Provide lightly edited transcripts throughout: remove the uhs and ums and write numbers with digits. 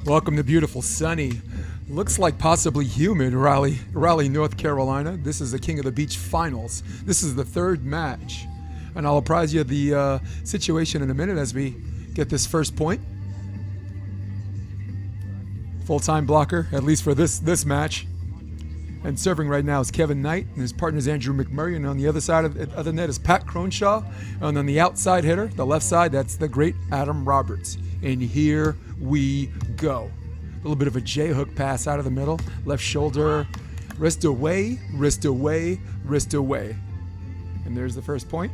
Welcome to beautiful, sunny, looks like possibly humid Raleigh, North Carolina. This is the King of the Beach Finals. This is the third match. And I'll apprise you of the situation in a minute as we get this first point. Full-time blocker, at least for this match. And serving right now is Kevin Knight, and his partner is Andrew McMurray. And on the other side of the net is Pat Cronshaw. And on the outside hitter, the left side, that's the great Adam Roberts. And here we go. A little bit of a J-hook pass out of the middle. Left shoulder, wrist away, wrist away, wrist away. And there's the first point.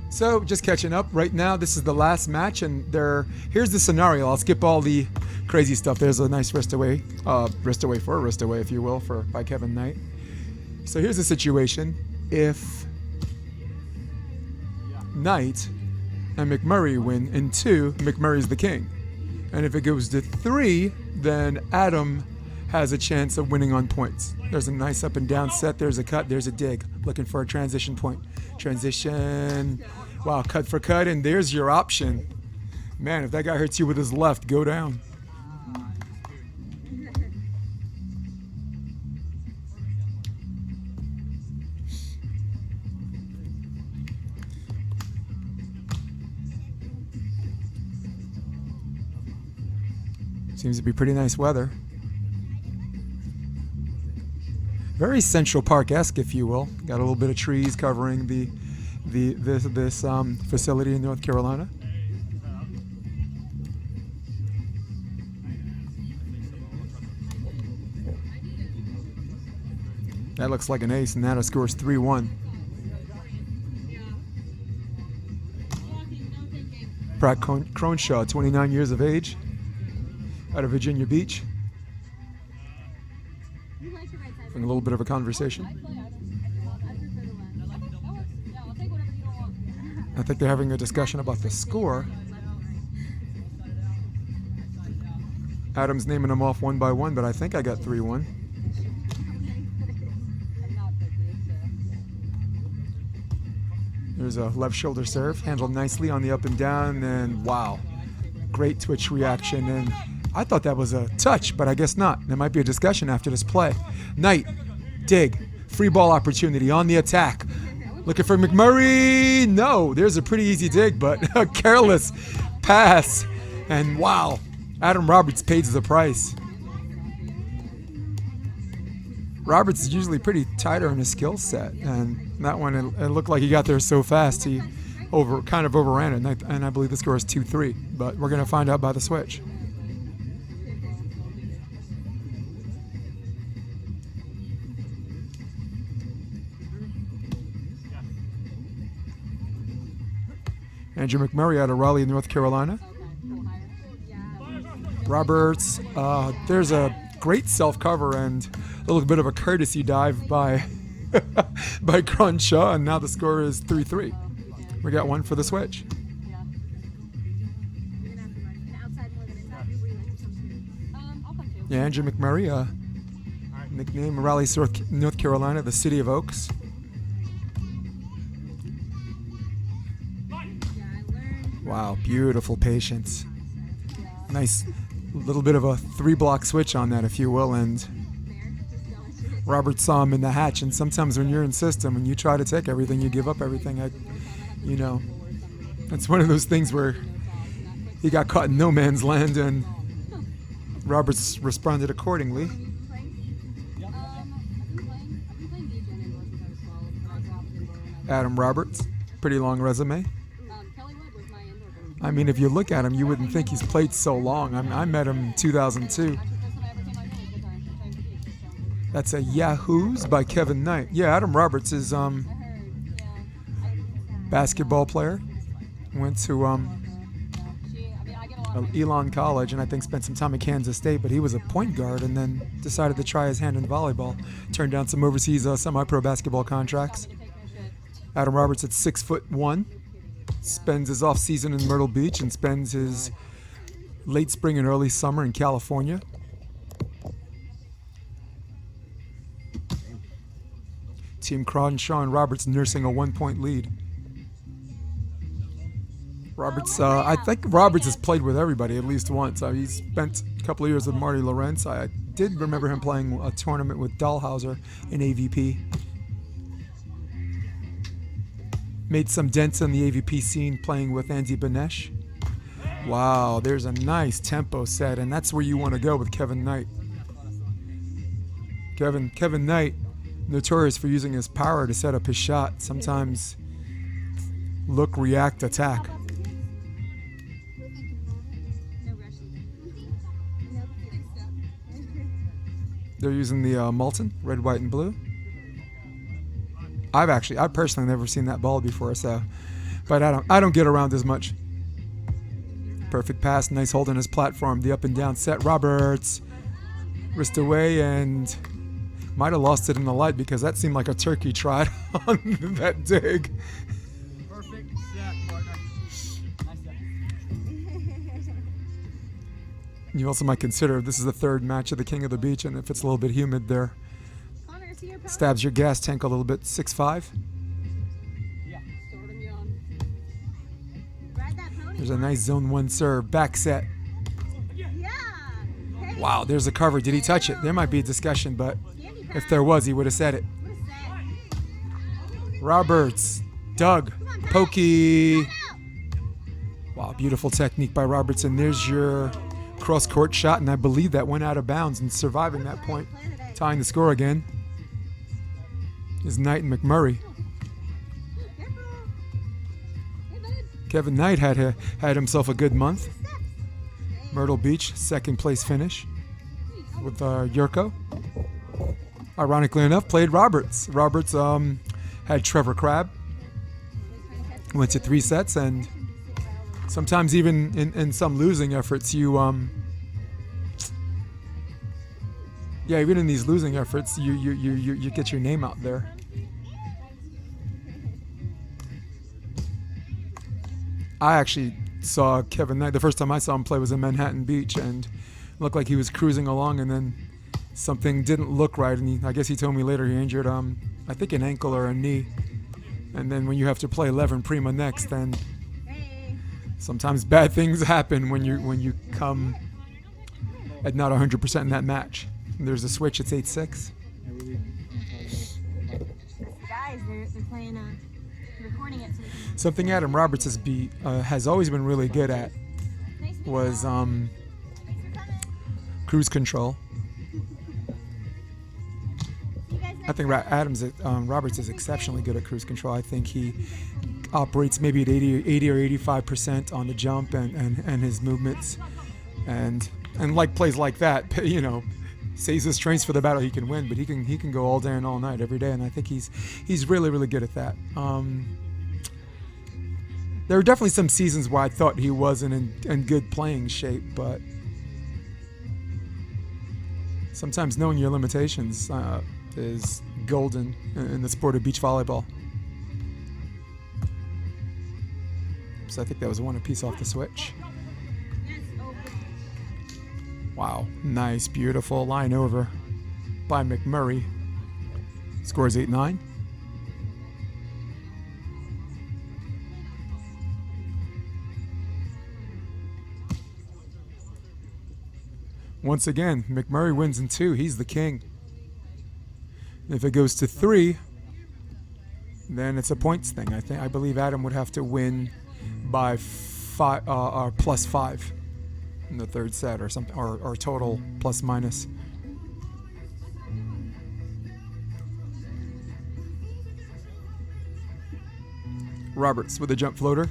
So just catching up right now, this is the last match, and here's the scenario. I'll skip all the crazy stuff. There's a nice wrist away for a wrist away, if you will, by Kevin Knight. So here's the situation. If Knight and McMurray win in 2, McMurray's the king. And if it goes to 3, then Adam has a chance of winning on points. There's a nice up and down set. There's a cut. There's a dig. Looking for a transition point. Transition. Wow, cut for cut, and there's your option. Man, if that guy hurts you with his left, go down. Seems to be pretty nice weather. Very Central Park-esque, if you will. Got a little bit of trees covering this facility in North Carolina. That looks like an ace, and that scores 3-1. Pratt Cronshaw, 29 years of age, out of Virginia Beach. Having a little bit of a conversation. I think they're having a discussion about the score. Adam's naming them off one by one, but I think I got 3-1. There's a left shoulder serve, handled nicely on the up and down, and wow, great twitch reaction. And I thought that was a touch, but I guess not. There might be a discussion after this play. Knight, dig, free ball opportunity on the attack. Looking for McMurray. No, there's a pretty easy dig, but a careless pass. And wow, Adam Roberts pays the price. Roberts is usually pretty tighter in his skill set, and that one, it looked like he got there so fast, he kind of overran it, and I believe the score is 2-3, but we're going to find out by the switch. Andrew McMurray out of Raleigh, North Carolina. Roberts, there's a great self-cover and a little bit of a courtesy dive by by Cronshaw, and now the score is 3-3. We got one for the switch. Yeah, Andrew McMurray, nickname Raleigh, North Carolina, the City of Oaks. Wow, beautiful patience. Nice little bit of a 3-block switch on that, if you will, and Robert saw him in the hatch, and sometimes when you're in system and you try to take everything, you give up everything. It's one of those things where he got caught in no man's land, and Roberts responded accordingly. Adam Roberts, pretty long resume. I mean, if you look at him, you wouldn't think he's played so long. I met him in 2002. That's a Yahoos by Kevin Knight. Yeah, Adam Roberts is basketball player. Went to Elon College, and I think spent some time at Kansas State, but he was a point guard and then decided to try his hand in volleyball. Turned down some overseas semi-pro basketball contracts. Adam Roberts at 6'1". Spends his off-season in Myrtle Beach and spends his late spring and early summer in California. Team Cronshaw and Roberts nursing a 1-point lead. Roberts, I think Roberts has played with everybody at least once. He's spent a couple of years with Marty Lorenz. I did remember him playing a tournament with Dahlhauser in AVP. Made some dents in the AVP scene playing with Andy Benesh. Wow, there's a nice tempo set, and that's where you want to go with Kevin Knight. Kevin Knight, notorious for using his power to set up his shot. Sometimes look, react, attack. They're using the Molten, red, white, and blue. I've personally never seen that ball before, so, but I don't get around as much. Perfect pass, nice hold on his platform, the up and down set. Roberts, wrist away, and might have lost it in the light because that seemed like a turkey trot on that dig. Perfect set, partner. Nice set. You also might consider this is the third match of the King of the Beach, and if it's a little bit humid there, stabs your gas tank a little bit. 6'5". Yeah. There's a nice zone 1 serve. Back set. Wow, there's a cover. Did he touch it? There might be a discussion, but if there was, he would have said it. Roberts. Doug. Pokey. Wow, beautiful technique by Roberts. And there's your cross-court shot, and I believe that went out of bounds and surviving that point. Tying the score again is Knight and McMurray. Kevin Knight had himself a good month. Myrtle Beach, second place finish with Yurko. Ironically enough, played Roberts. Roberts had Trevor Crabb. Went to 3 sets, and sometimes even in some losing efforts, even in these losing efforts, you get your name out there. I actually saw Kevin Knight. The first time I saw him play was in Manhattan Beach, and looked like he was cruising along, and then something didn't look right, and I guess he told me later he injured, I think an ankle or a knee. And then when you have to play 11 prima next, then sometimes bad things happen when you come at not 100% in that match. And there's a switch. It's 8-6. Guys, they're playing recording it. Something Adam Roberts has always been really good at was cruise control. I think Roberts is exceptionally good at cruise control. I think he operates maybe at 80 or 85% on the jump and his movements, and like plays like that, saves his strengths for the battle he can win. But he can go all day and all night every day, and I think he's really, really good at that. There were definitely some seasons where I thought he wasn't in good playing shape, but sometimes knowing your limitations is golden in the sport of beach volleyball. So I think that was one apiece off the switch. Wow, nice, beautiful line over by McMurray. Scores 8-9. Once again, McMurray wins in 2. He's the king. If it goes to 3, then it's a points thing. I believe Adam would have to win by 5 or +5 in the third set or something, or total plus minus. Roberts with a jump floater.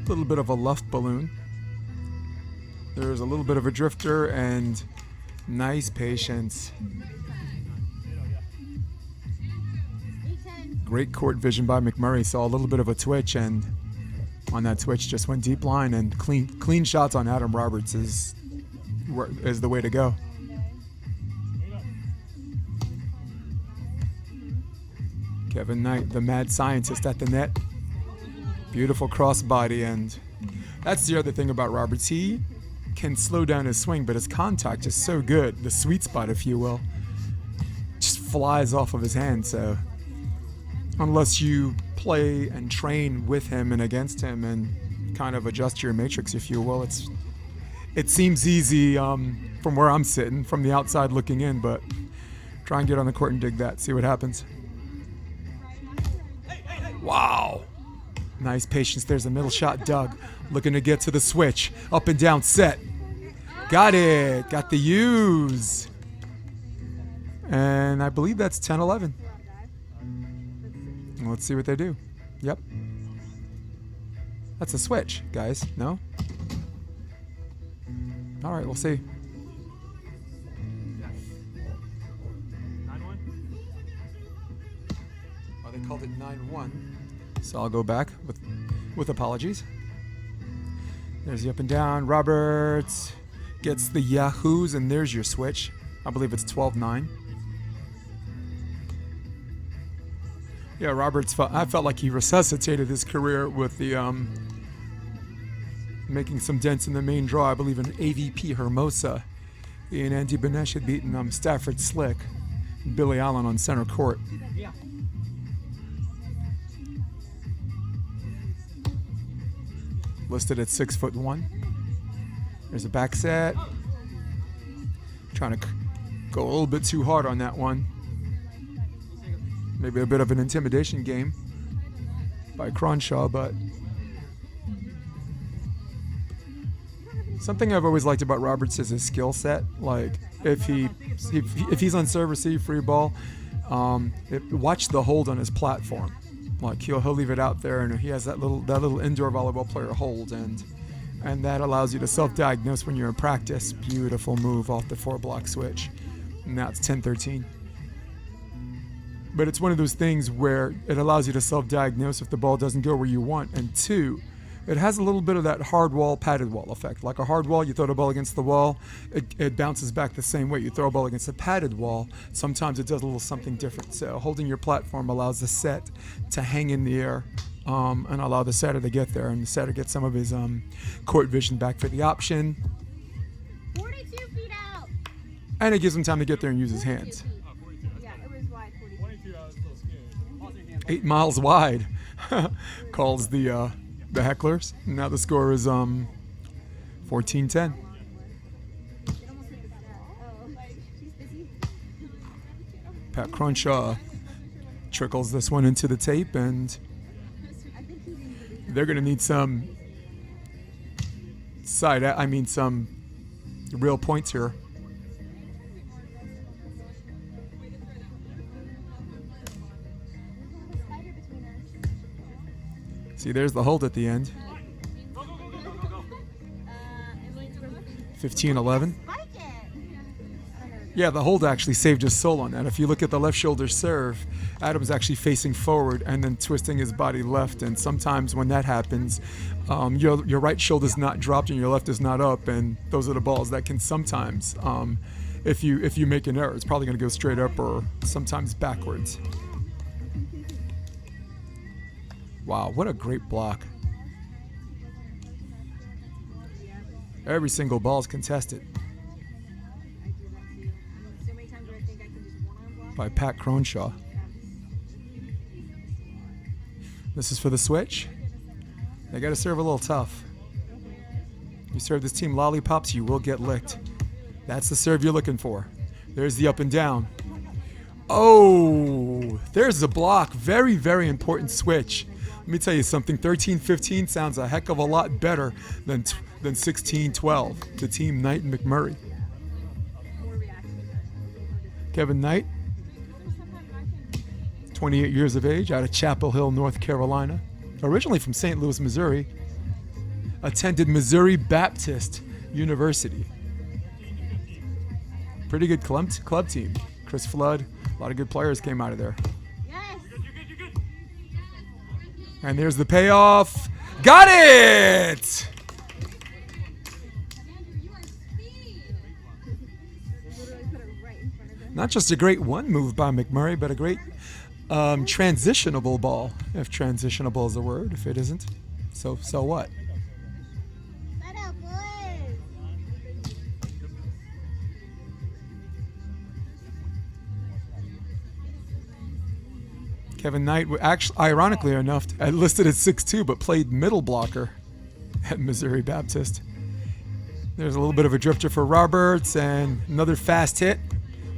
A little bit of a luft balloon. There's a little bit of a drifter and nice patience. Great court vision by McMurray. Saw a little bit of a twitch, and on that twitch just went deep line, and clean shots on Adam Roberts is the way to go. Kevin Knight, the mad scientist at the net. Beautiful crossbody, and that's the other thing about Roberts. He can slow down his swing, but his contact is so good. The sweet spot, if you will, just flies off of his hand. So unless you play and train with him and against him and kind of adjust your matrix, if you will. It seems easy from where I'm sitting, from the outside looking in, but try and get on the court and dig that, see what happens. Wow. Nice patience. There's a middle shot. Doug looking to get to the switch. Up and down set. Got it. Got the use. And I believe that's 10-11. Let's see what they do. Yep. That's a switch, guys. No? All right, we'll see. Oh, they called it 9-1. So I'll go back with apologies. There's the up and down. Roberts gets the yahoos, and there's your switch. I believe it's 12-9. Yeah, Roberts. I felt like he resuscitated his career with the making some dents in the main draw. I believe in AVP Hermosa. He and Andy Benesh had beaten Stafford Slick, and Billy Allen on center court. Yeah. Listed at 6'1". There's a back set. Trying to go a little bit too hard on that one. Maybe a bit of an intimidation game by Cronshaw, but something I've always liked about Roberts is his skill set. Like if he's on serve, receive, free ball, watch the hold on his platform. Like he'll leave it out there, and he has that little indoor volleyball player hold, and that allows you to self-diagnose when you're in practice. Beautiful move off the 4-block switch. And now it's 10-13. But it's one of those things where it allows you to self-diagnose if the ball doesn't go where you want. And two, it has a little bit of that hard wall, padded wall effect. Like a hard wall, you throw the ball against the wall, it bounces back the same way. You throw a ball against a padded wall, sometimes it does a little something different. So holding your platform allows the set to hang in the air and allow the setter to get there. And the setter gets some of his court vision back for the option. 42 feet out. And it gives him time to get there and use his hands. Yeah, it was wide. 42. 22, I was a little scared. 8 miles wide, calls the hecklers. Now the score is 14-10. It almost hit the set. Oh, she's busy. Pat Cronshaw trickles this one into the tape, and they're going to need some some real points here. See, there's the hold at the end. 15-11. Yeah, the hold actually saved his soul on that. If you look at the left shoulder serve, Adam's actually facing forward and then twisting his body left. And sometimes when that happens, your right shoulder's not dropped and your left is not up. And those are the balls that can sometimes, if you make an error, it's probably going to go straight up or sometimes backwards. Wow, what a great block. Every single ball is contested by Pat Cronshaw. This is for the switch. They got to serve a little tough. You serve this team lollipops, you will get licked. That's the serve you're looking for. There's the up and down. Oh, there's the block. Very, very important switch. Let me tell you something, 13-15 sounds a heck of a lot better than 16-12 to Team Knight and McMurray. Kevin Knight, 28 years of age, out of Chapel Hill, North Carolina. Originally from St. Louis, Missouri. Attended Missouri Baptist University. Pretty good club team. Chris Flood, a lot of good players came out of there. And there's the payoff. Got it! Not just a great one move by McMurray, but a great transitionable ball. If transitionable is a word, if it isn't, so what? Kevin Knight, actually, ironically enough, listed at 6'2", but played middle blocker at Missouri Baptist. There's a little bit of a drifter for Roberts, and another fast hit.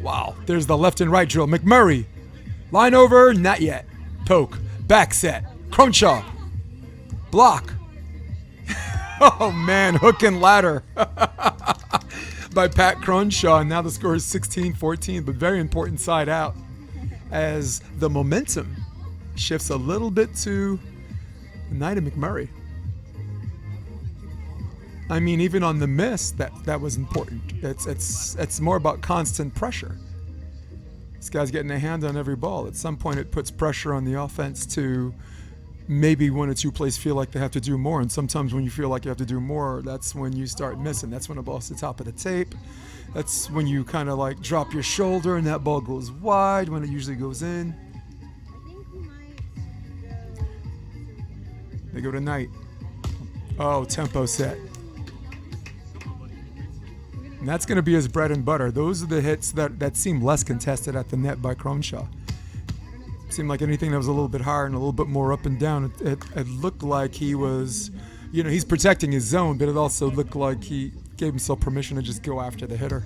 Wow, there's the left and right drill. McMurray, line over, not yet. Poke, back set. Cronshaw, block. Oh man, hook and ladder by Pat Cronshaw. And now the score is 16-14, but very important side out as the momentum shifts a little bit to the Knight and McMurray. I mean, even on the miss, that was important. It's more about constant pressure. This guy's getting a hand on every ball. At some point, it puts pressure on the offense to maybe one or two plays feel like they have to do more. And sometimes when you feel like you have to do more, that's when you start missing. That's when the ball's to the top of the tape. That's when you kind of like drop your shoulder and that ball goes wide when it usually goes in. They go to Knight. Oh, tempo set. And that's going to be his bread and butter. Those are the hits that seem less contested at the net by Cronshaw. Seemed like anything that was a little bit higher and a little bit more up and down, it looked like he was, he's protecting his zone, but it also looked like he gave himself permission to just go after the hitter.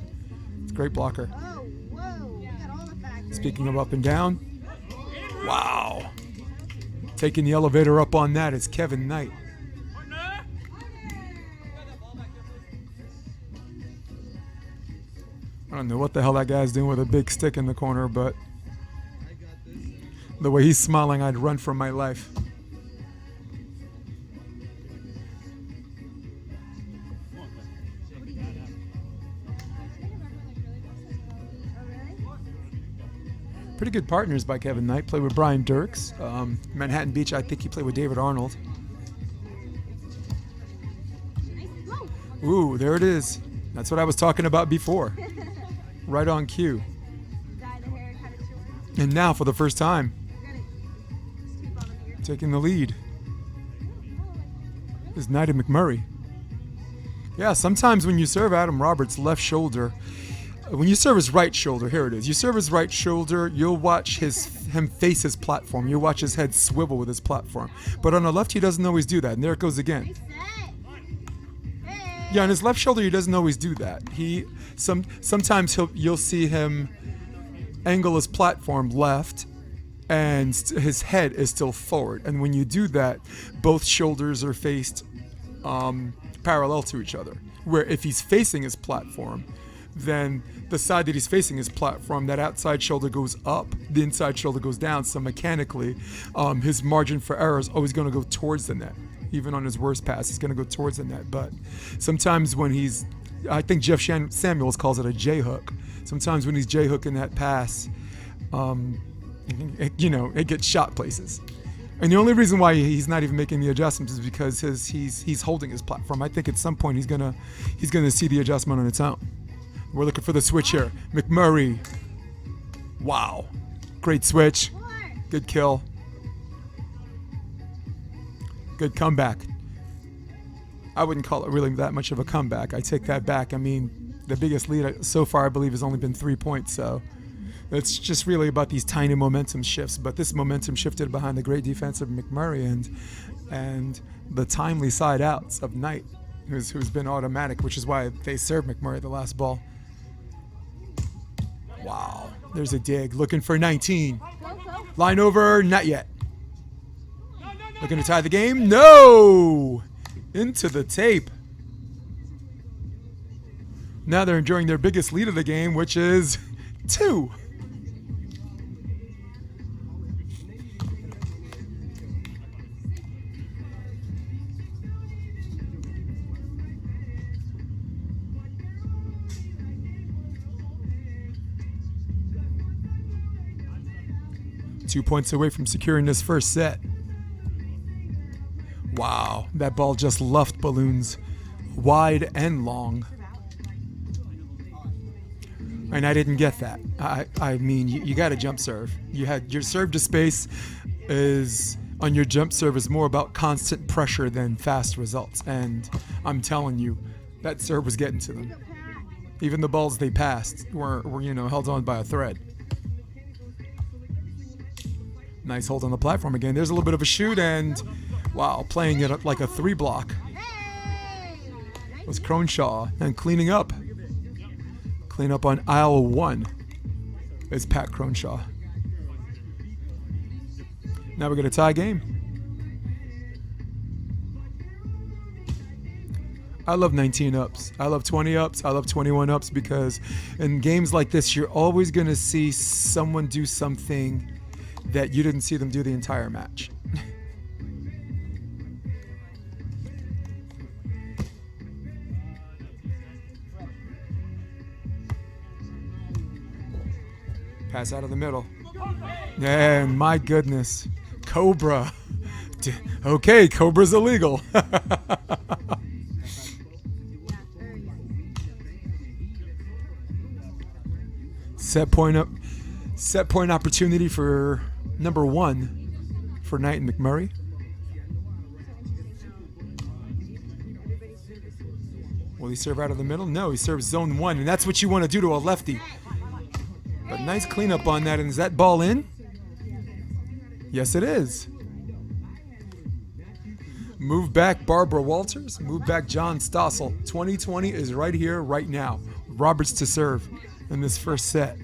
It's a great blocker. Speaking of up and down, wow. Taking the elevator up on that is Kevin Knight. I don't know what the hell that guy's doing with a big stick in the corner, but the way he's smiling, I'd run for my life. Pretty good partners by Kevin Knight. Played with Brian Dirks. Manhattan Beach, I think he played with David Arnold. Ooh, there it is. That's what I was talking about before. Right on cue. And now, for the first time, taking the lead is Knight and McMurray. Yeah, sometimes when you serve Adam Roberts' left shoulder, when you serve his right shoulder, here it is. You serve his right shoulder, you'll watch him face his platform. You'll watch his head swivel with his platform. But on the left, he doesn't always do that. And there it goes again. Yeah, on his left shoulder, he doesn't always do that. Sometimes you'll see him angle his platform left, and his head is still forward. And when you do that, both shoulders are faced parallel to each other. Where if he's facing his platform, then the side that he's facing his platform, that outside shoulder goes up, the inside shoulder goes down. So mechanically, his margin for error is always going to go towards the net. Even on his worst pass, he's going to go towards the net. But sometimes when I think Jeff Samuels calls it a J-hook. Sometimes when he's J-hooking that pass, it gets shot places. And the only reason why he's not even making the adjustments is because he's holding his platform. I think at some point he's gonna see the adjustment on its own. We're looking for the switch here. McMurray. Wow. Great switch. Good kill. Good comeback. I wouldn't call it really that much of a comeback. I take that back. I mean, the biggest lead so far, I believe, has only been 3 points. So it's just really about these tiny momentum shifts. But this momentum shifted behind the great defense of McMurray and the timely side outs of Knight, who's been automatic, which is why they served McMurray the last ball. Wow. There's a dig. Looking for 19. Line over, not yet. Looking to tie the game? No! Into the tape. Now they're enjoying their biggest lead of the game, which is 2. Two points away from securing this first set. Wow, that ball just luffed balloons wide and long. And I didn't get that. I mean, you got a jump serve. You had your serve to space on your jump serve is more about constant pressure than fast results. And I'm telling you, that serve was getting to them. Even the balls they passed were held on by a thread. Nice hold on the platform again. There's a little bit of a shoot, and wow, playing it like a 3 block. Was Cronshaw, and cleaning up. Clean up on aisle 1 is Pat Cronshaw. Now we got a tie game. I love 19 ups. I love 20 ups. I love 21 ups because in games like this, you're always going to see someone do something that you didn't see them do the entire match. Pass out of the middle. And my goodness. Cobra. Okay, Cobra's illegal. Set point opportunity for number 1 for Knight and McMurray. Will he serve out of the middle? No, he serves zone 1, and that's what you want to do to a lefty. But nice cleanup on that, and is that ball in? Yes, it is. Move back Barbara Walters, move back John Stossel. 2020 is right here, right now. Roberts to serve in this first set.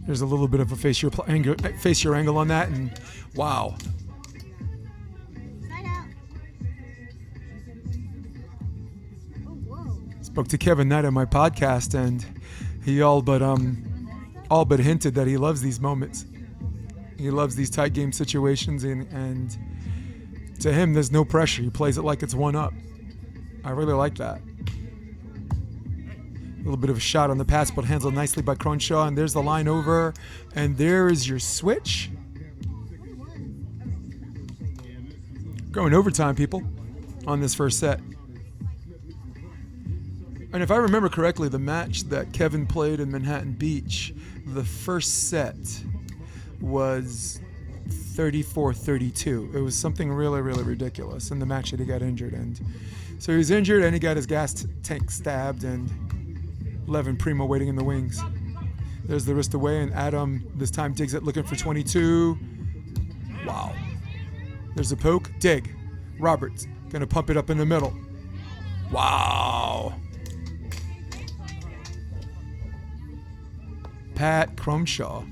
There's a little bit of a face your angle on that, and wow. Side out. Oh, whoa. Spoke to Kevin Knight on my podcast, and he all but hinted that he loves these moments. He loves these tight game situations, and to him, there's no pressure. He plays it like it's 1-up. I really like that. A little bit of a shot on the pass, but handled nicely by Cronshaw, and there's the line over, and there is your switch. Going overtime, people, on this first set. And if I remember correctly, the match that Kevin played in Manhattan Beach, the first set was 34-32. It was something really, really ridiculous in the match that he got injured. And so he was injured, and he got his gas tank stabbed, and Levin Primo waiting in the wings. There's the wrist away, and Adam this time digs it, looking for 22. Wow. There's a poke. Dig. Roberts gonna pump it up in the middle. Wow. Pat Cronshaw.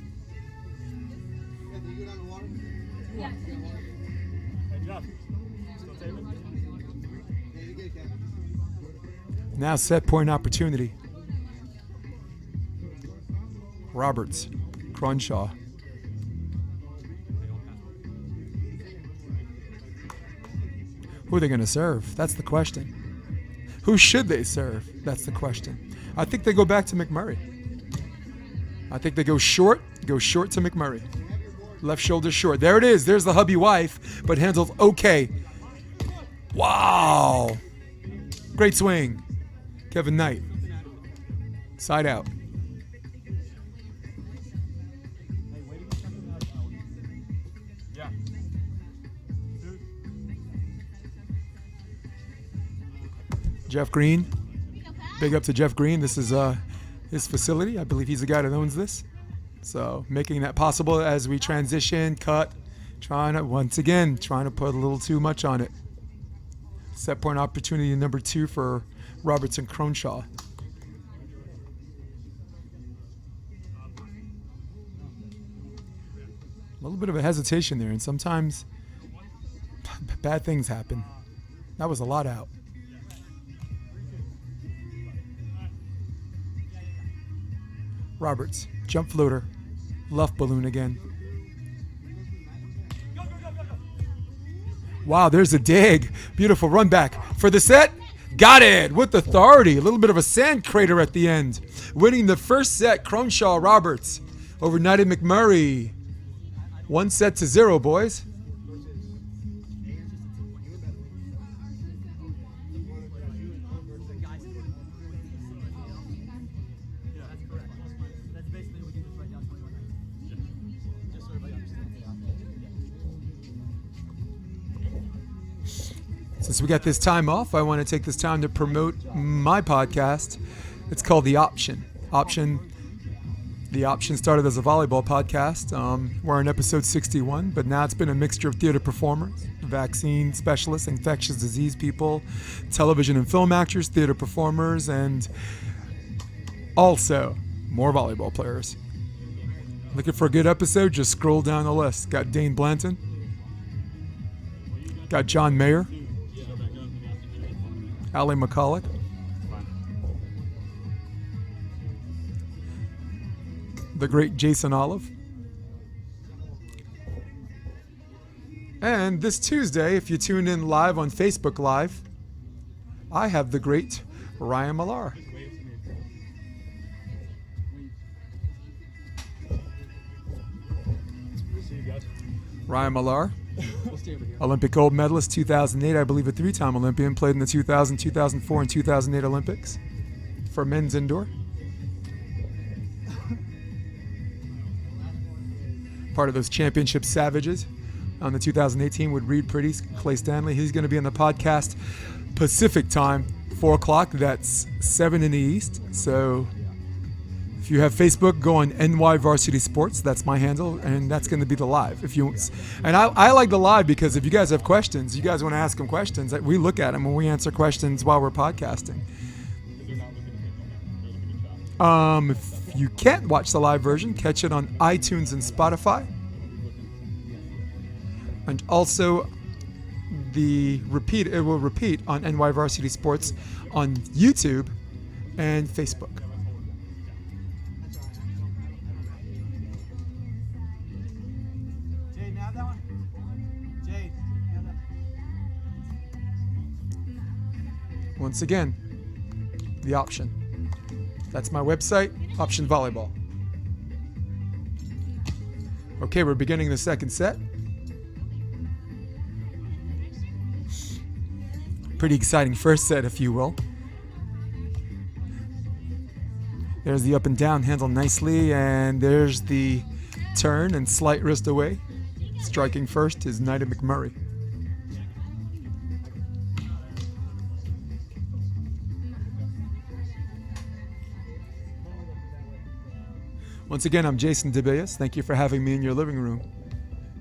Yeah. Hey, Jeff. Still taping? Now set point opportunity. Roberts, Cronshaw. Who are they going to serve? That's the question. Who should they serve? That's the question. I think they go back to McMurray. I think they go short to McMurray. Left shoulder short. There it is. There's the hubby wife, but handled okay. Wow. Great swing. Kevin Knight. Side out. Yeah. Jeff Green. Big up to Jeff Green. This is his facility. I believe he's the guy that owns this. So making that possible as we transition, cut, trying to put a little too much on it. Set point opportunity number 2 for Roberts and Cronshaw. A little bit of a hesitation there, and sometimes bad things happen. That was a lot out. Roberts, jump floater, left balloon again. Wow, there's a dig. Beautiful run back for the set. Got it with authority. A little bit of a sand crater at the end. Winning the first set, Cronshaw Roberts over Knight and McMurray. 1-0, boys. Yeah, that's correct. That's basically what you just write down 21. Just so everybody understands. Since we got this time off, I want to take this time to promote my podcast. It's called The Option. The Option started as a volleyball podcast. We're on episode 61, but now it's been a mixture of theater performers, vaccine specialists, infectious disease people, television and film actors, theater performers, and also more volleyball players. Looking for a good episode? Just scroll down the list. Got Dane Blanton. Got John Mayer. Allie McCulloch. The great Jason Olive. And this Tuesday, if you tune in live on Facebook Live, I have the great Ryan Millar. Ryan Millar, Olympic gold medalist, 2008, I believe a three-time Olympian, played in the 2000, 2004, and 2008 Olympics for men's indoor. Part of those championship savages on the 2018 with Reed Pretty, Clay Stanley. He's going to be on the podcast Pacific time, 4 o'clock. That's 7 in the East. So if you have Facebook, go on NY Varsity Sports. That's my handle, and that's going to be the live. And I like the live because if you guys have questions, you guys want to ask them questions, we look at them and we answer questions while we're podcasting. If you can't watch the live version, catch it on iTunes and Spotify. And also it will repeat on NY Varsity Sports on YouTube and Facebook. Jade, have that one? Jade, have that. Once again, The Option. That's my website, Option Volleyball. Okay, we're beginning the second set. Pretty exciting first set, if you will. There's the up and down, handled nicely, and there's the turn and slight wrist away. Striking first is Knight of McMurray. Once again, I'm Jason DeBeas. Thank you for having me in your living room.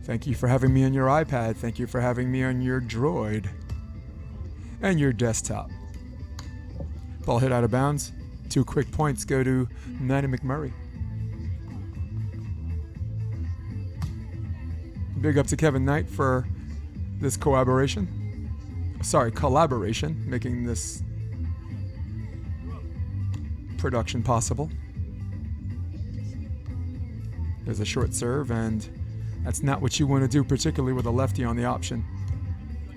Thank you for having me on your iPad. Thank you for having me on your Droid and your desktop. Ball hit out of bounds. 2 quick points go to Knight of McMurray. Big up to Kevin Knight for this collaboration, making this production possible. There's a short serve, and that's not what you want to do, particularly with a lefty on the option.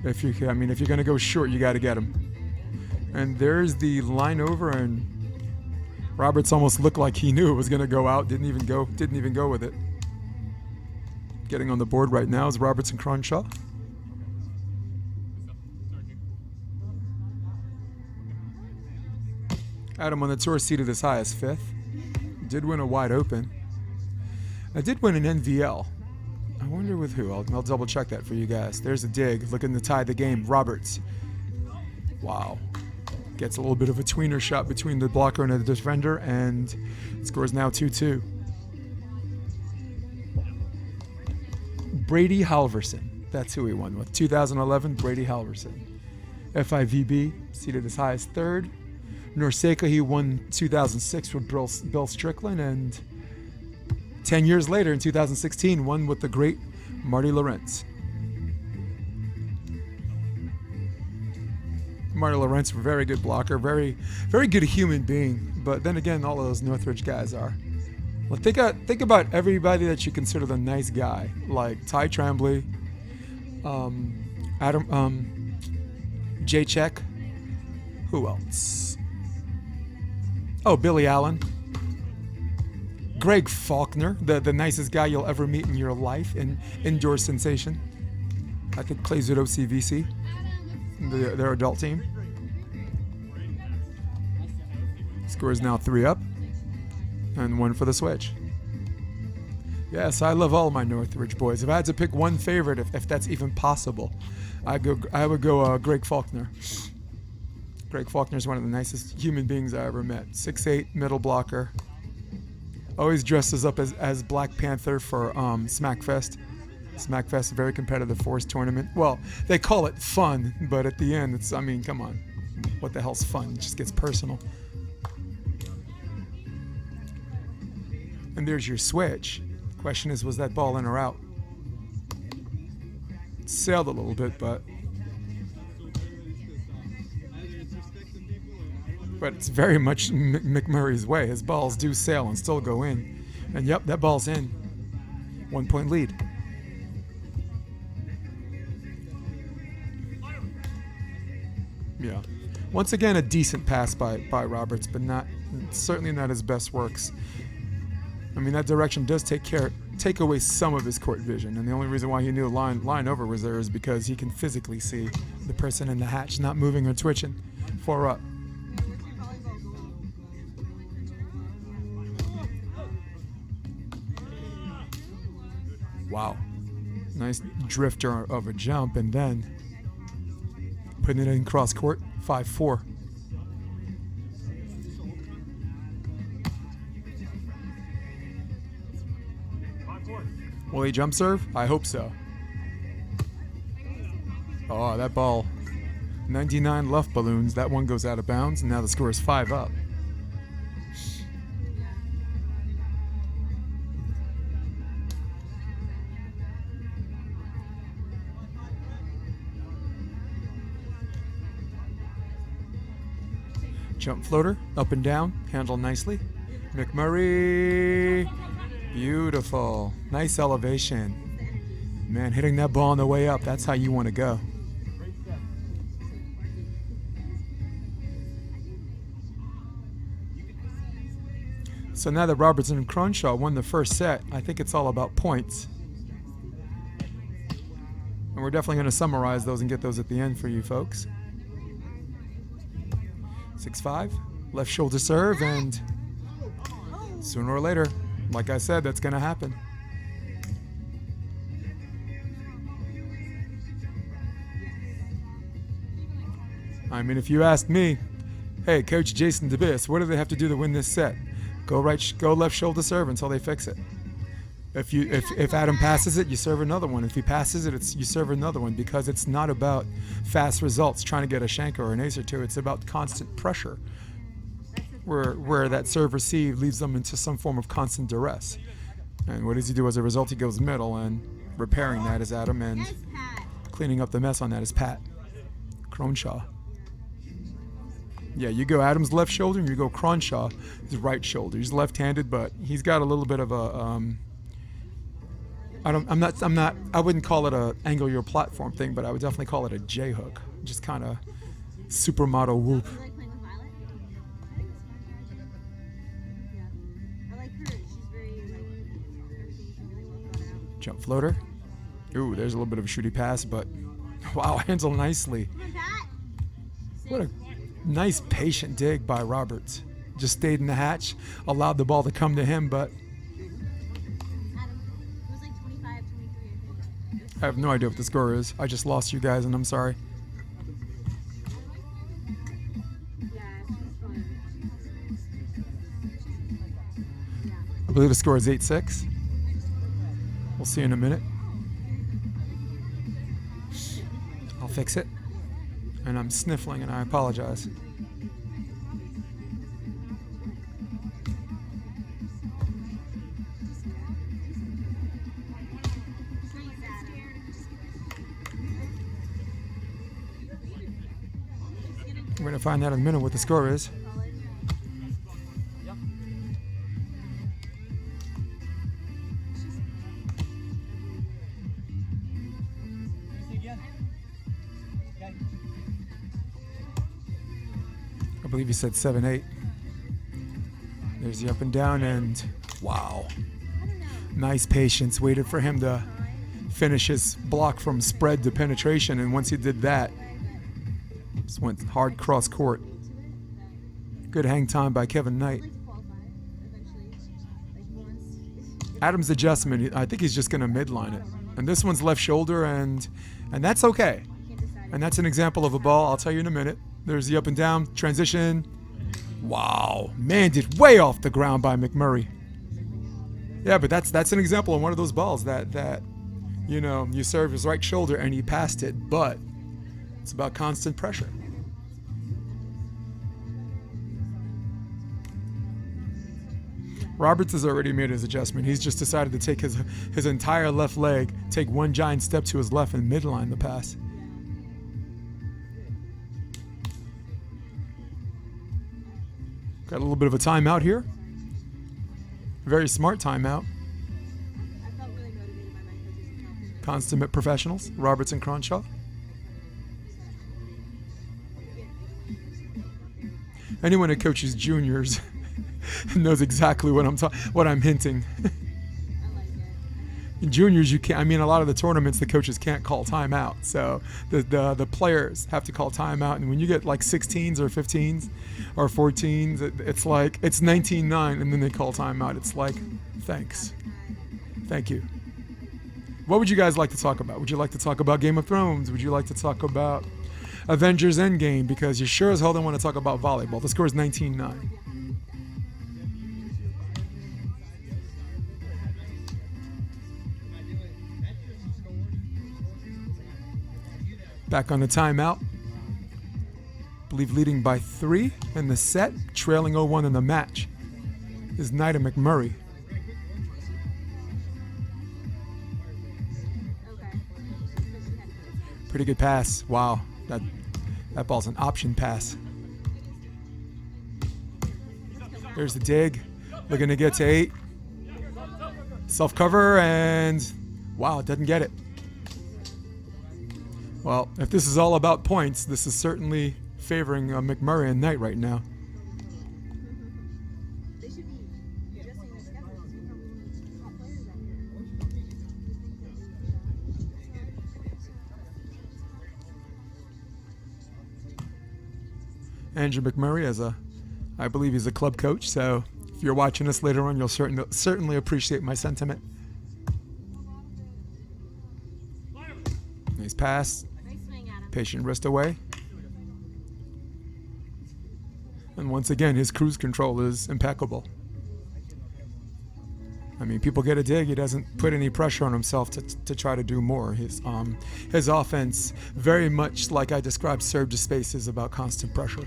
If you're going to go short, you got to get him. And there's the line over, and Roberts almost looked like he knew it was going to go out. Didn't even go with it. Getting on the board right now is Roberts and Cronshaw. Adam on the tour seated as high as 5th. Did win a wide open. I did win an NVL. I wonder with who. I'll double check that for you guys. There's a dig, looking to tie the game. Roberts. Wow. Gets a little bit of a tweener shot between the blocker and the defender, and scores now 2-2. Brady Halverson. That's who he won with. 2011, Brady Halverson. FIVB, seated as high as 3rd. Norseka, he won 2006 with Bill Strickland, and 10 years later, in 2016, won with the great Marty Lawrence. Marty Lawrence, very good blocker, very, very good human being. But then again, all of those Northridge guys are. Well, think about everybody that you consider the nice guy, like Ty Tremblay, Jay Check. Who else? Oh, Billy Allen. Greg Faulkner, the nicest guy you'll ever meet in your life, an indoor sensation. I think plays with OCVC, their adult team. Score is now 3 up, and 1 for the switch. Yes, I love all my Northridge boys. If I had to pick one favorite, if that's even possible, I would go Greg Faulkner. Greg Faulkner is one of the nicest human beings I ever met. 6'8", middle blocker. Always dresses up as Black Panther for Smackfest. Smackfest, a very competitive force tournament. Well, they call it fun, but at the end, I mean, come on. What the hell's fun? It just gets personal. And there's your switch. Question is, was that ball in or out? It sailed a little bit, but it's very much McMurray's way. His balls do sail and still go in. And yep, that ball's in. 1 point lead. Yeah. Once again, a decent pass by Roberts, but certainly not his best works. I mean, that direction does take away some of his court vision, and the only reason why he knew line over was there is because he can physically see the person in the hatch not moving or twitching. 4 up. Wow. Nice drifter of a jump, and then putting it in cross court. 5-4. Will he jump serve? I hope so. Oh, that ball. 99 left balloons. That one goes out of bounds, and now the score is 5 up. Jump floater, up and down, handle nicely. McMurray, beautiful. Nice elevation. Man, hitting that ball on the way up, that's how you want to go. So now that Robertson and Cronshaw won the first set, I think it's all about points. And we're definitely going to summarize those and get those at the end for you folks. 6-5, left shoulder serve, and sooner or later, like I said, that's going to happen. I mean, if you asked me, hey, Coach Jason DeBiss, what do they have to do to win this set? Go left shoulder serve until they fix it. If Adam passes it, you serve another one. If he passes it, you serve another one, because it's not about fast results trying to get a shank or an ace or two. It's about constant pressure, where that serve receive leaves them into some form of constant duress. And what does he do as a result? He goes middle, and repairing that is Adam, and cleaning up the mess on that is Pat Cronshaw. Yeah, you go Adam's left shoulder, and you go Cronshaw his right shoulder. He's left-handed, but he's got a little bit of a I wouldn't call it a angle your platform thing, but I would definitely call it a J hook. Just kind of supermodel whoop. You like playing with Violet? Yeah. I like her. She's very, everything's really well thought out. Jump floater. Ooh, there's a little bit of a shooty pass, but wow, handle nicely. Come on, Pat. What a nice patient dig by Roberts. Just stayed in the hatch, allowed the ball to come to him, but I have no idea what the score is. I just lost you guys, and I'm sorry. I believe the score is 8-6. We'll see in a minute. I'll fix it. And I'm sniffling, and I apologize. We're going to find out in a minute what the score is. I believe you said 7-8. There's the up and down, and wow. Nice patience. Waited for him to finish his block from spread to penetration, and once he did that, just went hard cross court. Good hang time by Kevin Knight. Adam's adjustment, I think he's just going to midline it. And this one's left shoulder, and that's okay. And that's an example of a ball. I'll tell you in a minute. There's the up and down transition. Wow, manded way off the ground by McMurray. Yeah, but that's an example of one of those balls that you know, you serve his right shoulder and he passed it, but it's about constant pressure. Roberts has already made his adjustment. He's just decided to take his entire left leg, take one giant step to his left and midline the pass. Got a little bit of a timeout here. Very smart timeout. I felt really motivated by my coaches and helping. Consummate professionals, Roberts and Cronshaw. Anyone that coaches juniors knows exactly what I'm hinting. I like it. In juniors, you can't. I mean, a lot of the tournaments, the coaches can't call timeout, so the players have to call timeout. And when you get like 16s or 15s or 14s, it's like it's 19-9, and then they call timeout. It's like, thanks, thank you. What would you guys like to talk about? Would you like to talk about Game of Thrones? Would you like to talk about Avengers Endgame? Because you sure as hell don't want to talk about volleyball. The score is 19-9. Back on the timeout. Believe leading by 3 in the set, trailing 0-1 in the match is Knight and McMurray. Okay. Pretty good pass. Wow, that ball's an option pass. There's the dig. Looking to get to 8. Self-cover and wow, doesn't get it. Well, if this is all about points, this is certainly favoring McMurray and Knight right now. They should be adjusting their schedules to become top players out here. Andrew McMurray, I believe he's a club coach, so if you're watching us later on, you'll certainly appreciate my sentiment. Nice pass. Nice swing, Adam. Patient wrist away. And once again, his cruise control is impeccable. I mean, people get a dig. He doesn't put any pressure on himself to try to do more. His offense, very much like I described serve to space, is about constant pressure.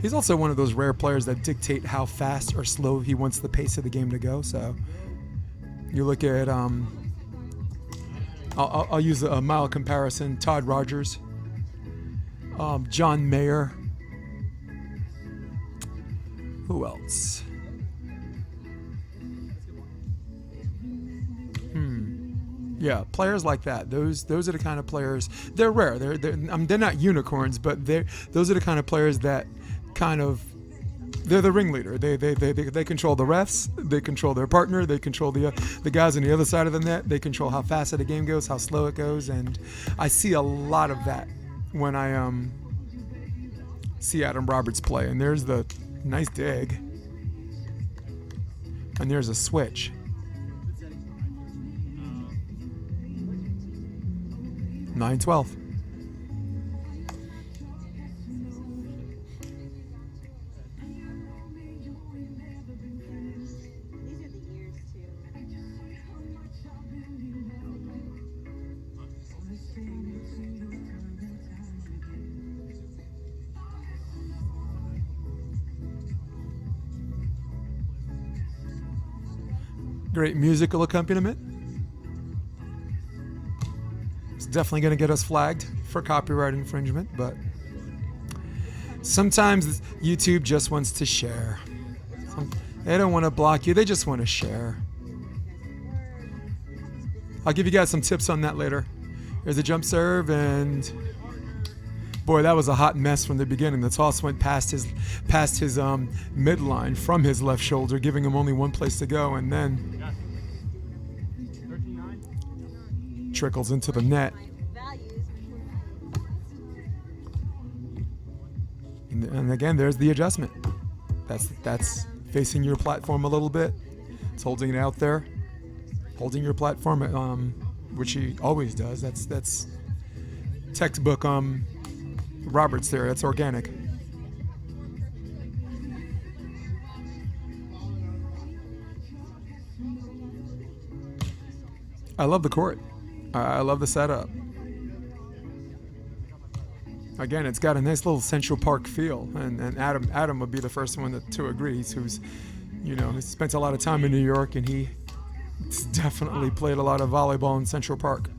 He's also one of those rare players that dictate how fast or slow he wants the pace of the game to go. So you look at, I'll use a mild comparison, Todd Rogers, John Mayer. Who else? Yeah, players like that. Those are the kind of players. They're rare. They're not unicorns, but those are the kind of players that they're the ringleader. They control the refs. They control their partner. They control the guys on the other side of the net. They control how fast the game goes, how slow it goes, and I see a lot of that when I see Adam Roberts play. And there's the nice dig, and there's a switch. 9-12. These are the years too. Great musical accompaniment. It's definitely going to get us flagged for copyright infringement, but sometimes YouTube just wants to share. They don't want to block you, they just want to share. I'll give you guys some tips on that later. There's a jump serve, and boy, that was a hot mess from the beginning. The toss went past his midline from his left shoulder, giving him only one place to go, and then trickles into the net. And again, there's the adjustment. That's facing your platform a little bit. It's holding it out there. holding your platform, which he always does. That's textbook Roberts there. That's organic. I love the court. I love the setup. Again, it's got a nice little Central Park feel, and Adam would be the first one to agree. Who's he spent a lot of time in New York, and he definitely played a lot of volleyball in Central Park.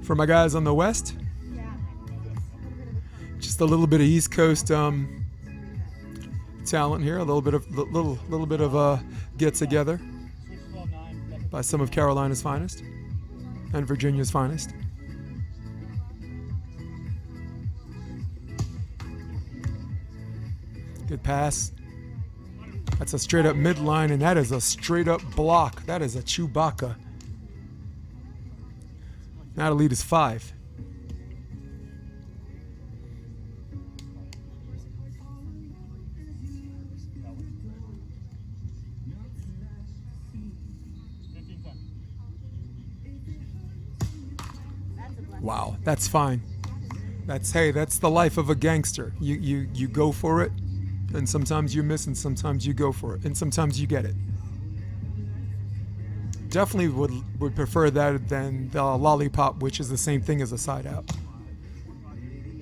For my guys on the West, just a little bit of East Coast talent here, a little bit of get together by some of Carolina's finest and Virginia's finest. Good pass. That's a straight up midline, and that is a straight up block. That is a Chewbacca. Now the lead is 5. Wow, that's fine. That's the life of a gangster. You go for it, and sometimes you miss, and sometimes you go for it, and sometimes you get it. Definitely would prefer that than the lollipop, which is the same thing as a side out.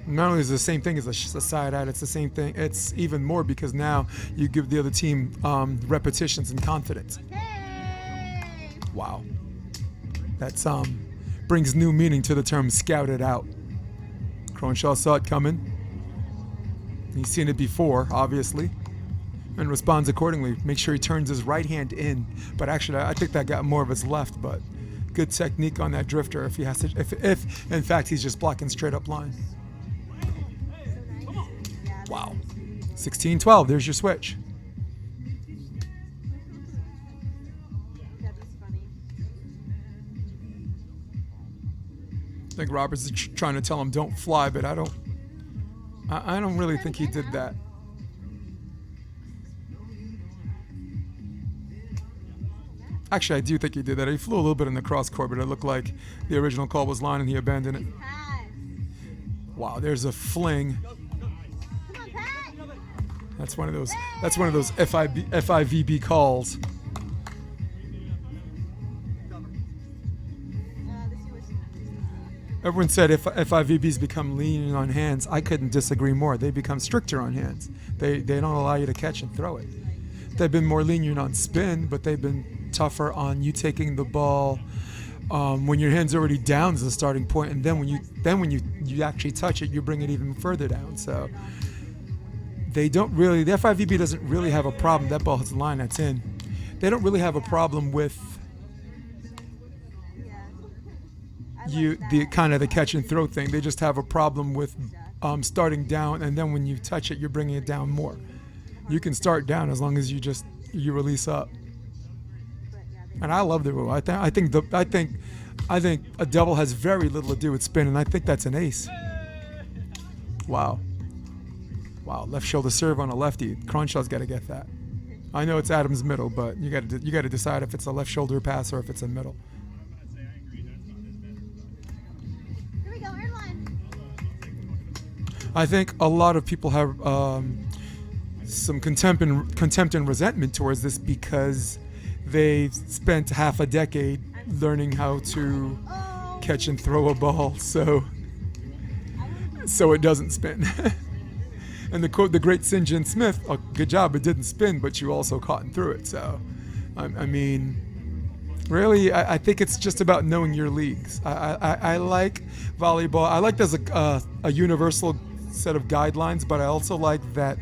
Not only is it the same thing as a side out, it's the same thing. It's even more because now you give the other team repetitions and confidence. Wow, that's brings new meaning to the term scouted out. Cronshaw saw it coming. He's seen it before, obviously, and responds accordingly. Make sure he turns his right hand in, but actually I think that got more of his left, but good technique on that drifter if he has to, if in fact he's just blocking straight up line. Wow. 16-12, there's your switch. I think Roberts is trying to tell him don't fly, but I don't really think he did that. Actually, I do think he did that. He flew a little bit in the cross court, but it looked like the original call was line and he abandoned it. Wow, there's a fling. That's one of those FIVB calls. Everyone said if FIVBs become lenient on hands, I couldn't disagree more. They become stricter on hands. They don't allow you to catch and throw it. They've been more lenient on spin, but they've been tougher on you taking the ball when your hand's already down as a starting point, and then when you actually touch it, you bring it even further down. So they don't really. The FIVB doesn't really have a problem. That ball hits the line. That's in. They don't really have a problem with the kind of the catch and throw thing. They just have a problem with starting down, and then when you touch it, you're bringing it down more. You can start down as long as you release up. And I love the rule. I think a double has very little to do with spin, and I think that's an ace. Wow, left shoulder serve on a lefty. Cronshaw's got to get that. I know it's Adam's middle, but you got to decide if it's a left shoulder pass or if it's a middle. I think a lot of people have some contempt and resentment towards this because they've spent half a decade learning how to catch and throw a ball, so it doesn't spin. And the quote, the great St. John Smith, oh, good job, it didn't spin, but you also caught and threw it. So, I mean, really, I think it's just about knowing your leagues. I like volleyball. I like there's a universal set of guidelines, but I also like that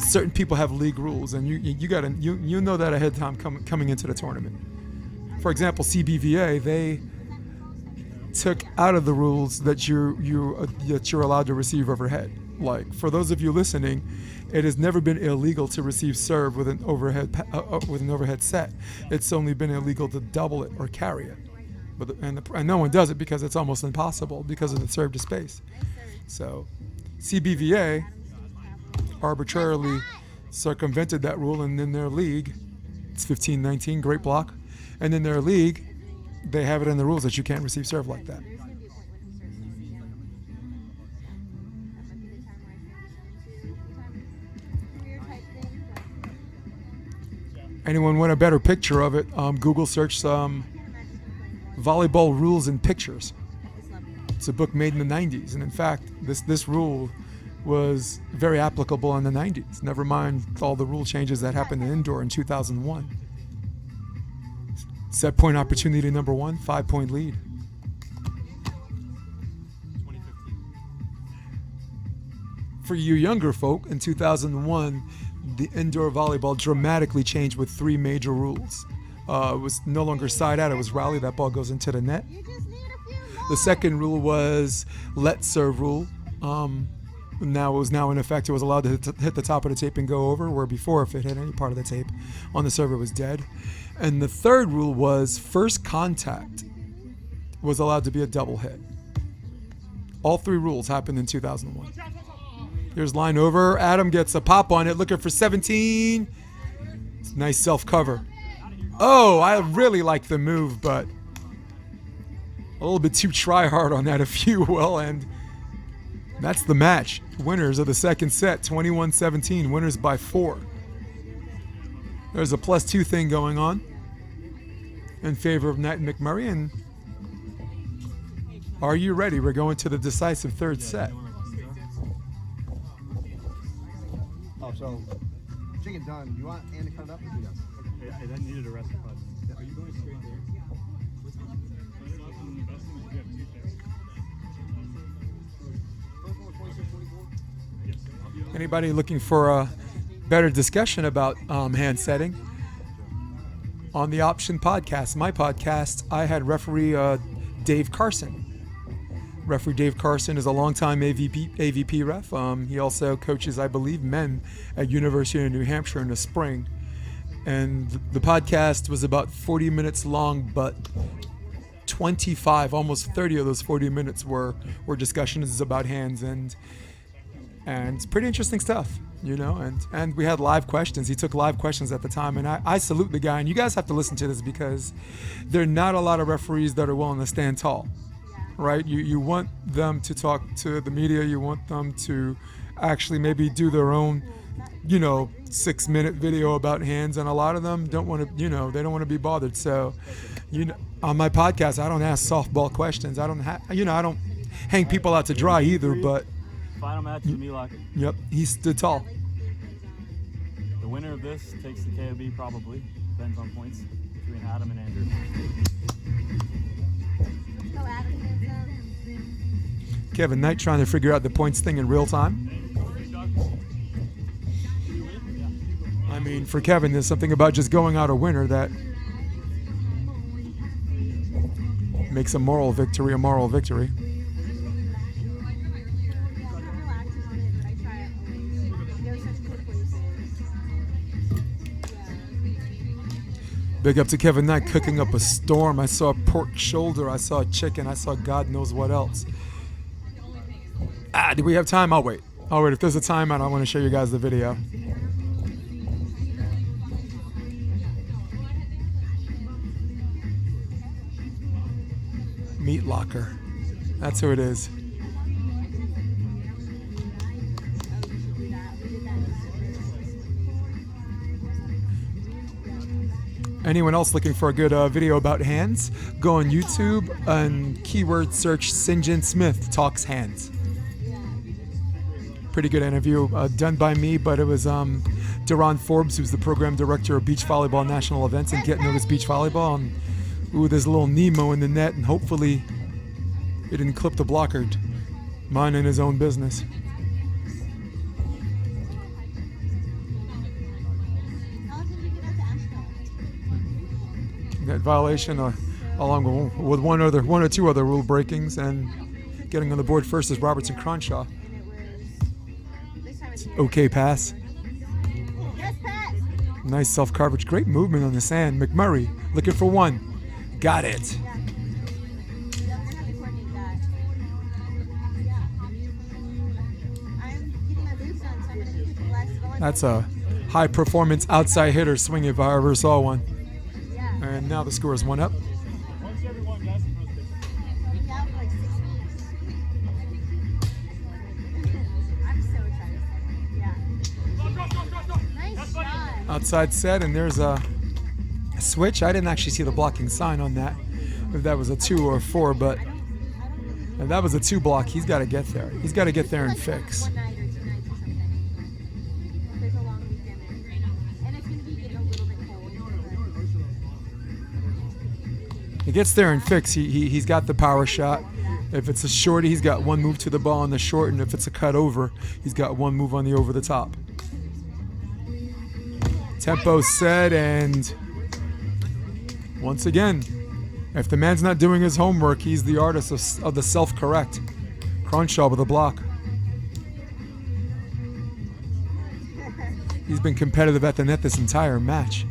certain people have league rules, and you know that ahead of time coming into the tournament. For example, CBVA, they took out of the rules that you're allowed to receive overhead. Like, for those of you listening, it has never been illegal to receive serve with an overhead set. It's only been illegal to double it or carry it, and no one does it because it's almost impossible because of the serve to space. So CBVA arbitrarily circumvented that rule, and in their league, it's 15-19, great block. And in their league, they have it in the rules that you can't receive serve like that. There's gonna be a point when he starts serving again. That might be the time where I finish career type thing. But Anyone want a better picture of it? Google search I can't imagine him playing volleyball rules and pictures. It's lovely. It's a book made in the 90s, and in fact, this rule was very applicable in the 90s. Never mind all the rule changes that happened in indoor in 2001. Set point opportunity number 1, 5-point lead. 2015. For you younger folk, in 2001, the indoor volleyball dramatically changed with 3 major rules. It was no longer side out, it was Raleigh, that ball goes into the net. You just need a few more. The second rule was let serve rule. Now it was now in effect. It was allowed to hit the top of the tape and go over, where before if it hit any part of the tape on the server it was dead. And the third rule was first contact was allowed to be a double hit. All 3 rules happened in 2001. Here's line over. Adam gets a pop on it, looking for 17. It's a nice self-cover. Oh, I really like the move, but a little bit too try-hard on that, if you will. And that's the match. Winners of the second set, 21-17. Winners by 4. There's a +2 thing going on in favor of Knight and McMurray. And are you ready? We're going to the decisive third set. Oh, so chicken done. You want Ann to cut it up? Yes. Hey, that needed a rest of 5 minutes. Are you going straight there? Anybody looking for a better discussion about hand setting? On the Option Podcast, my podcast, I had referee Dave Carson. Referee Dave Carson is a longtime AVP ref. He also coaches, I believe, men at University of New Hampshire in the spring. And the podcast was about 40 minutes long, but 25, almost 30 of those 40 minutes were discussions about hands, and it's pretty interesting stuff, you know. And we had live questions. He took live questions at the time, and I salute the guy. And you guys have to listen to this, because there are not a lot of referees that are willing to stand tall. Right? You want them to talk to the media. You want them to actually maybe do their own, 6-minute video about hands. And a lot of them don't want to, they don't want to be bothered. So, on my podcast, I don't ask softball questions. I don't hang people out to dry either. But Final match is me locker. yep, he stood tall. The winner of this takes the KOB probably. Depends on points between Adam and Andrew. Oh, Adam hands up. Kevin Knight trying to figure out the points thing in real time. I mean, for Kevin, there's something about just going out a winner that makes a moral victory a moral victory. Yeah, I'm not real active on it, but I try it always. He goes such cool places. Yeah. Big up to Kevin Knight cooking up a storm. I saw a pork shoulder. I saw a chicken. I saw God knows what else. Do we have time? I'll wait. If there's a timeout, I want to show you guys the video. Meat Locker. That's who it is. Oh, you should do that. We did that in Anyone else looking for a good video about hands? Go on YouTube and keyword search St. John Smith Talks Hands. Pretty good interview done by me, but it was Deron Forbes, who's the program director of beach volleyball national events and Get Noticed Beach Volleyball. And there's a little Nemo in the net, and hopefully it didn't clip the blocker. Minding his own business. How often do you get out to Asheville? That violation, along with one or two other rule breakings, and getting on the board first is Robertson Cronshaw. And it was this time of year. Okay pass. Yes, Pat. Nice self-coverage. Great movement on the sand. McMurray looking for one. Got it. Yeah. Yeah, we're gonna have to coordinate that. Yeah. I'm getting my boobs done, so I'm gonna keep less volleyball. That's a high performance outside hitter swing if I ever saw one. Yeah. And now the score is 1 up. Once everyone, guys. Being out for like 6 weeks. I'm so excited. Yeah. Nice shot. Outside set, and there's a switch. I didn't actually see the blocking sign on that, if that was a 2 or a 4, but if that was a 2 block, he's got to get there. He's got to get there and fix. One night or 2 nights or something. There's a long weekend there. And it's going to be getting a little bit cold. He gets there and fix. He's got the power shot. If it's a shorty, he's got one move to the ball on the short, and if it's a cut over, he's got one move on the over the top. Tempo set, and once again, if the man's not doing his homework, he's the artist of the self-correct. Cronshaw with a block. He's been competitive at the net this entire match.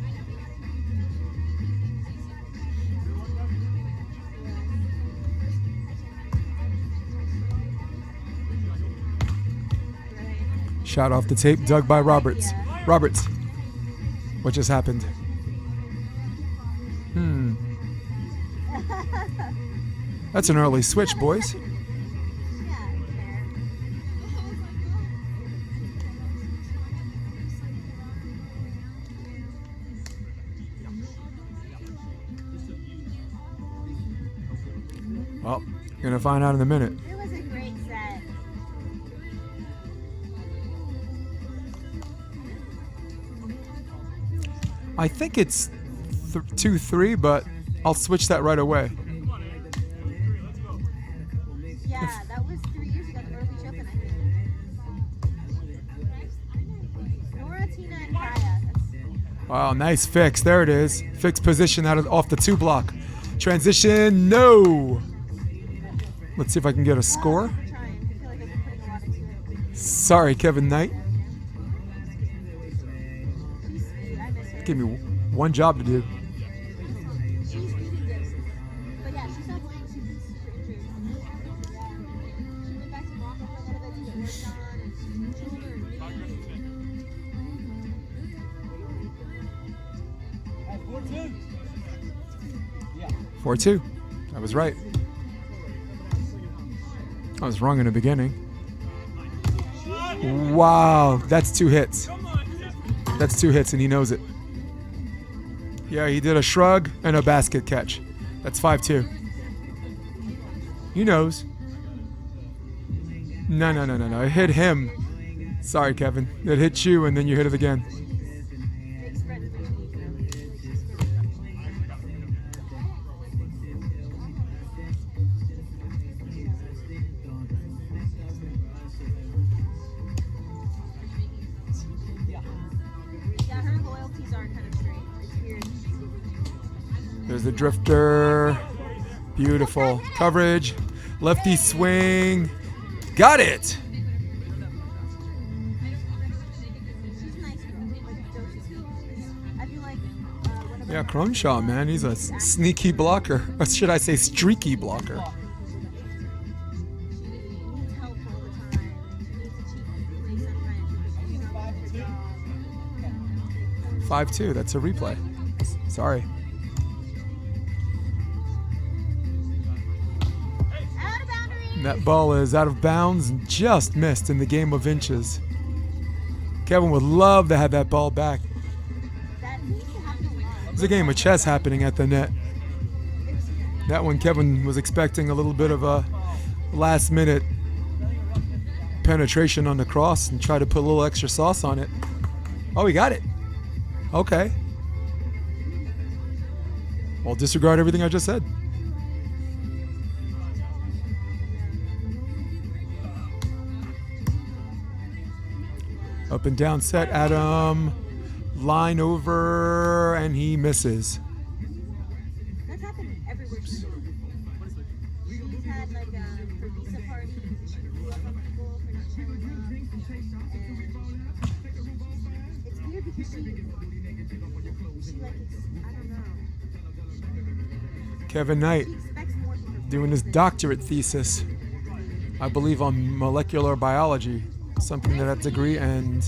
Shot off the tape, dug by Roberts. Roberts. What just happened? That's an early switch, boys. Well, you're gonna find out in a minute. It was a great set. I think it's 2-3, but I'll switch that right away. Yeah, that was 3 years ago, the North Beach Open, I think. Nora, Tina, and Kaya. Wow, nice fix. There it is. Fixed position off the 2 block. Transition, no. Let's see if I can get a score. I'm trying. I feel like I've been putting a lot into it. Sorry, Kevin Knight. She's sweet. I miss her. Give me one job to do. She's really good. But yeah, she's not playing. She's been super injured. Yeah. She went back to Morocco for a little bit to get worked on, and she told her knee. 4-2. I was right. I was wrong in the beginning. Wow, that's 2 hits. That's 2 hits, and he knows it. Yeah, he did a shrug and a basket catch. That's 5-2. He knows. No. It hit him. Sorry, Kevin. It hit you, and then you hit it again. Big spread between you, though. Yeah, her loyalties are kind of strange. It's weird. There's the drifter. Beautiful. Coverage. Lefty swing. Got it! She's a nice girl. Like, so she's sweet. I feel like one of Yeah, our- Cronshaw, man. He's a sneaky blocker. Or should I say streaky blocker? She needs help all the time. She needs a cheap play sometimes. She's not doing her job. 5-2. That's a replay. Sorry. Out of boundaries. That ball is out of bounds and just missed in the game of inches. Kevin would love to have that ball back. That needs to happen a lot. There's a game of chess happening at the net. That one, Kevin was expecting a little bit of a last-minute penetration on the cross and try to put a little extra sauce on it. Oh, he got it. Okay. Well, disregard everything I just said. Up and down set, Adam. Line over, and he misses. That's happened everywhere she's been. She's had like her visa party. She blew up on people for not showing up. And it's weird because she like, I don't know. Kevin Knight She expects more from her. doing his doctorate thesis, I believe, on molecular biology, something to that degree, and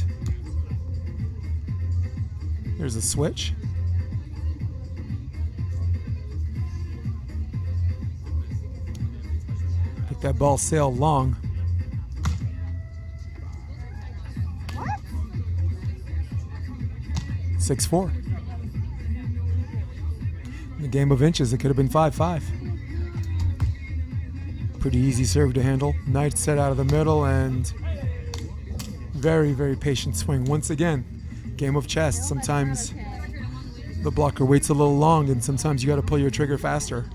There's a switch. Let that ball sail long. What? 6-4. In the game of inches, it could have been 5-5. Pretty easy serve to handle. Knight set out of the middle and very, very patient swing. Once again, game of chess. Sometimes the blocker waits a little long and sometimes you got to pull your trigger faster.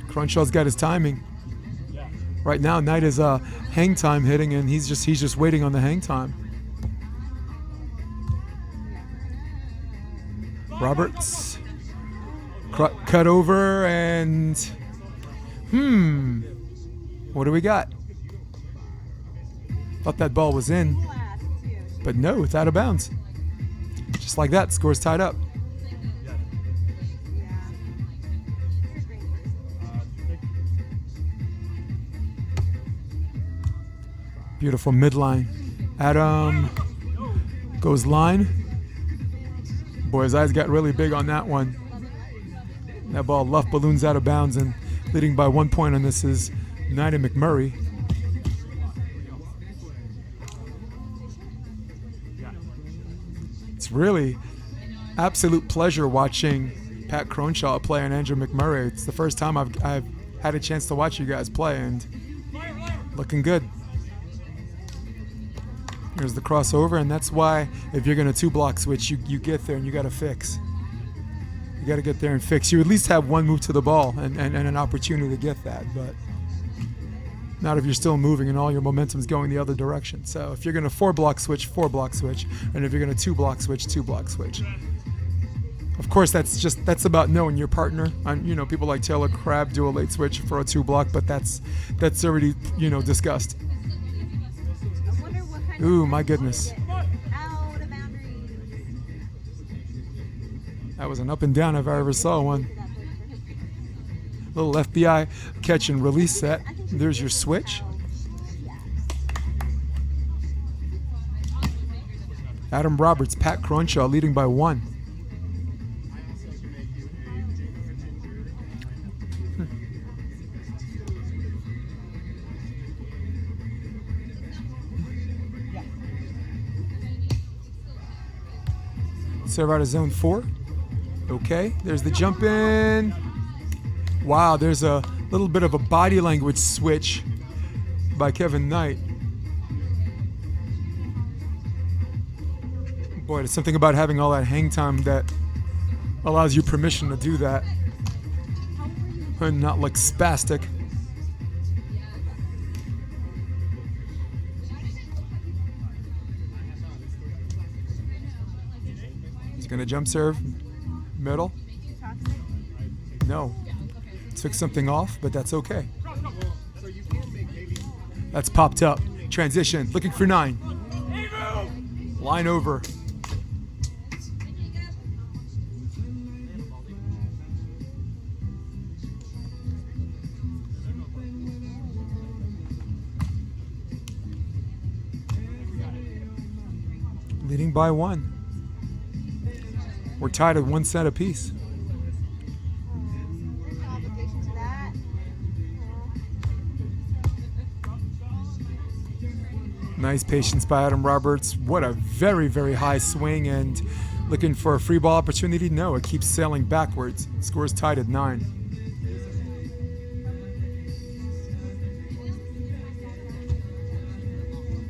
Cronshaw's got his timing. Right now, Knight is hang time hitting, and he's just waiting on the hang time. Roberts cut over, and what do we got? Thought that ball was in, but no, it's out of bounds. Just like that, score's tied up. Beautiful midline. Adam goes line. Boy, his eyes got really big on that one. That ball luff balloons out of bounds, and leading by 1 point on this is Knight and McMurray. It's really absolute pleasure watching Pat Cronshaw play and Andrew McMurray. It's the first time I've had a chance to watch you guys play, and looking good. Here's the crossover, and that's why if you're going to 2-block switch, you get there and you got to fix. You got to get there and fix. You at least have one move to the ball and an opportunity to get that, but not if you're still moving and all your momentum's going the other direction. So if you're going to 4-block switch, 4-block switch, and if you're going to 2-block switch, 2-block switch. Of course, that's about knowing your partner. People like Taylor Crabb do a late switch for a 2-block, but that's already discussed. Ooh, my goodness. Out of boundaries. That was an up and down if I ever saw one. Little FBI catch and release set. There's your switch. Adam Roberts, Pat Cronshaw leading by 1. Serve out of zone 4. Okay, there's the jump in. Wow, there's a little bit of a body language switch by Kevin Knight. Boy, there's something about having all that hang time that allows you permission to do that and not look spastic. He's gonna jump serve, middle. No, took something off, but that's okay. That's popped up. Transition, looking for 9. Line over. Leading by 1. We're tied at 1 set apiece. There's no application to that. Nice patience by Adam Roberts. What a very, very high swing, and looking for a free ball opportunity. No, it keeps sailing backwards. Score's tied at 9.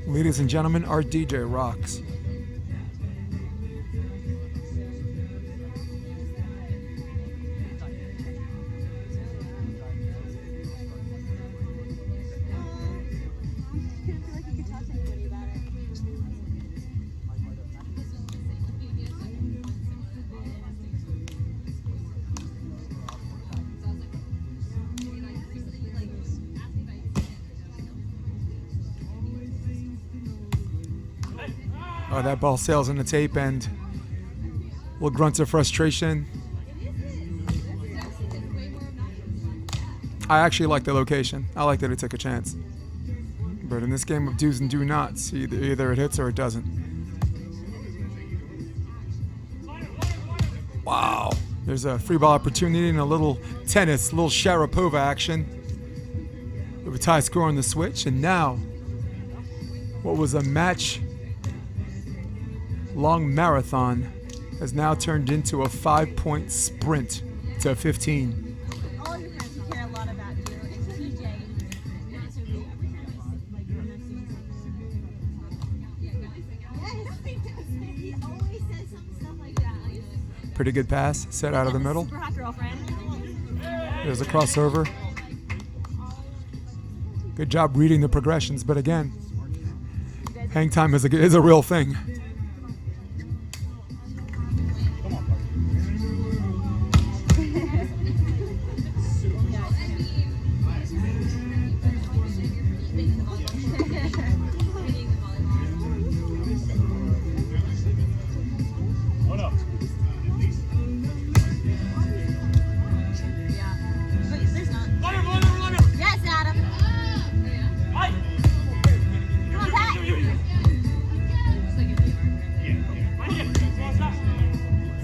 Ladies and gentlemen, our DJ rocks. Didn't feel like you could talk to anybody about it. Oh, that ball sails in the tape, and little grunts of frustration. I actually like the location. I like that it took a chance. But in this game of do's and do nots, either it hits or it doesn't. Wow. There's a free ball opportunity and a little tennis, little Sharapova action. We have a tie score on the switch, and now what was a match-long marathon has now turned into a 5-point sprint to 15. All your friends who care a lot about you, and TJ, answer me every time. Yes, he always says some stuff like that. Pretty good pass, set out of the middle. Super hot girlfriend. There's a crossover. Good job reading the progressions, but again, hang time is a real thing. Yes, Adam. Come on, Pat.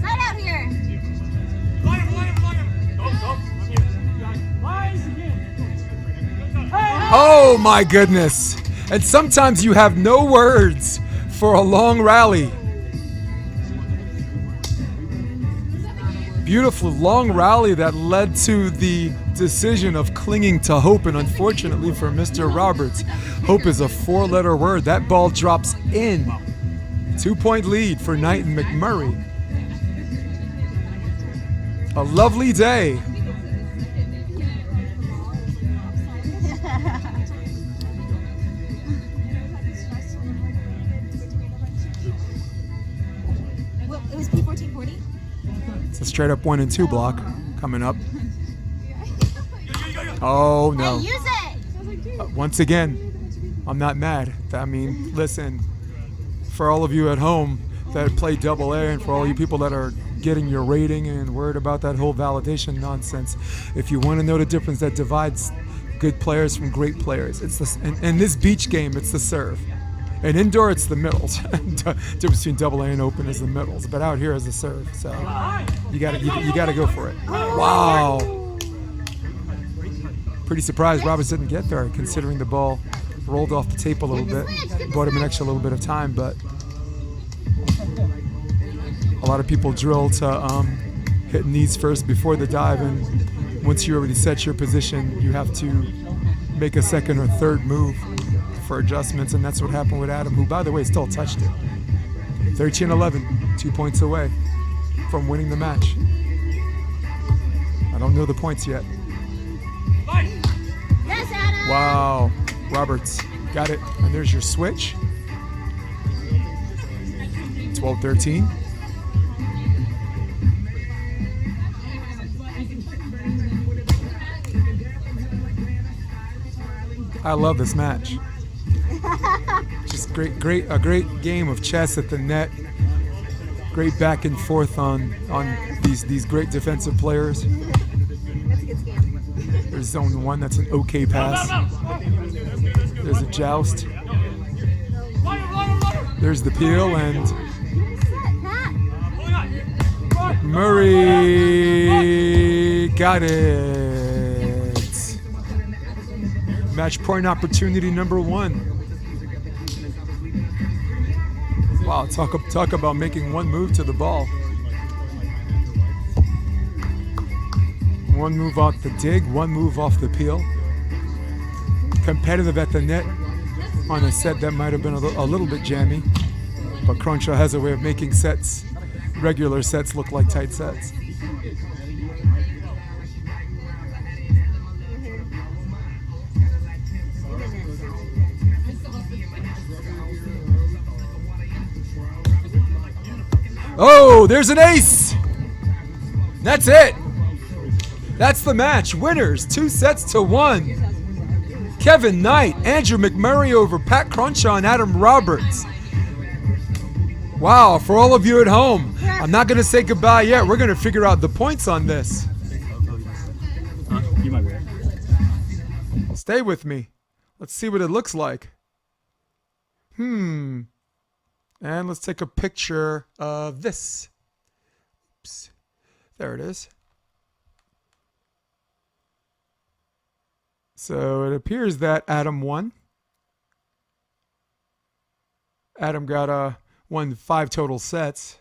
Slide out here. Oh my goodness. And sometimes you have no words for a long rally. Beautiful long rally that led to the decision of clinging to hope, and unfortunately for Mr. Roberts, hope is a 4-letter word. That ball drops in. 2-point lead for Knight and McMurray. A lovely day. Well, it was P1440. It's a straight up 1 and 2 block coming up. Oh no. Hey, use it. Once again, I'm not mad. I mean, listen, for all of you at home that play double A, and for all you people that are getting your rating and worried about that whole validation nonsense, if you want to know the difference that divides good players from great players, it's this. In this beach game, it's the serve. And indoor, it's the middles. Difference between double A and open is the middles, but out here is the serve. So you gotta go for it. Wow. Pretty surprised Roberts didn't get there, considering the ball rolled off the tape a little bit. Bought him an extra little bit of time, but a lot of people drill to hit knees first before the dive, and once you already set your position, you have to make a second or third move for adjustments, and that's what happened with Adam, who, by the way, still touched it. 13-11, 2 points away from winning the match. I don't know the points yet. Yes, Adam. Wow, Roberts got it, and there's your switch. 12-13. I love this match. Just a great game of chess at the net. Great back and forth on these great defensive players. That's a good scam. There's zone 1, that's an okay pass. There's a joust. There's the peel, and Murray got it. Match point opportunity number 1. Wow, talk about making one move to the ball. One move off the dig, one move off the peel. Competitive at the net on a set that might have been a little bit jammy, but Cronshaw has a way of making sets, regular sets, look like tight sets. Oh, there's an ace! That's it! That's the match. Winners, 2-1. Kevin Knight, Andrew McMurray over Pat Cronshaw and Adam Roberts. Wow, for all of you at home, I'm not going to say goodbye yet. We're going to figure out the points on this. You might be right. Stay with me. Let's see what it looks like. And let's take a picture of this. Oops. There it is. So it appears that Adam won. Adam got won 5 total sets,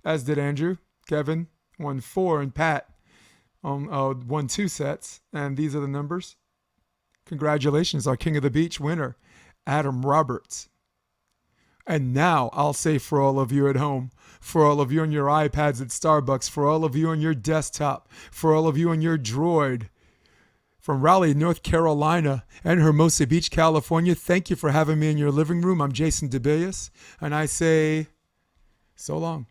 as did Andrew. Kevin won 4, and Pat won 2 sets. And these are the numbers. Congratulations, our King of the Beach winner, Adam Roberts. And now I'll say for all of you at home, for all of you on your iPads at Starbucks, for all of you on your desktop, for all of you on your Droid, from Raleigh, North Carolina, and Hermosa Beach, California, thank you for having me in your living room. I'm Jason DeBillius, and I say so long.